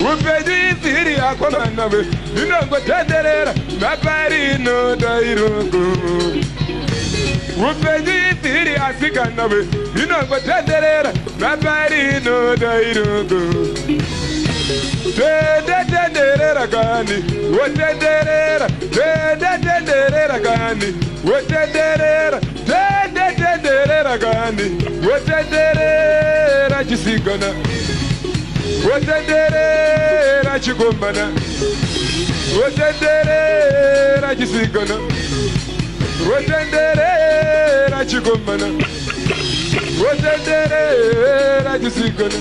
Upedi tiri akomana we inongo tenderera mabari no dairogo Upedi tiri asikana we inongo tenderera mabari no dairogo Tenderera gani wotenderera tenderera gani wotenderera tenderera gani wotenderera jisigana Wotenderera chikumbana Wotenderera chisigana Wotenderera chikumbana Wotenderera chisigana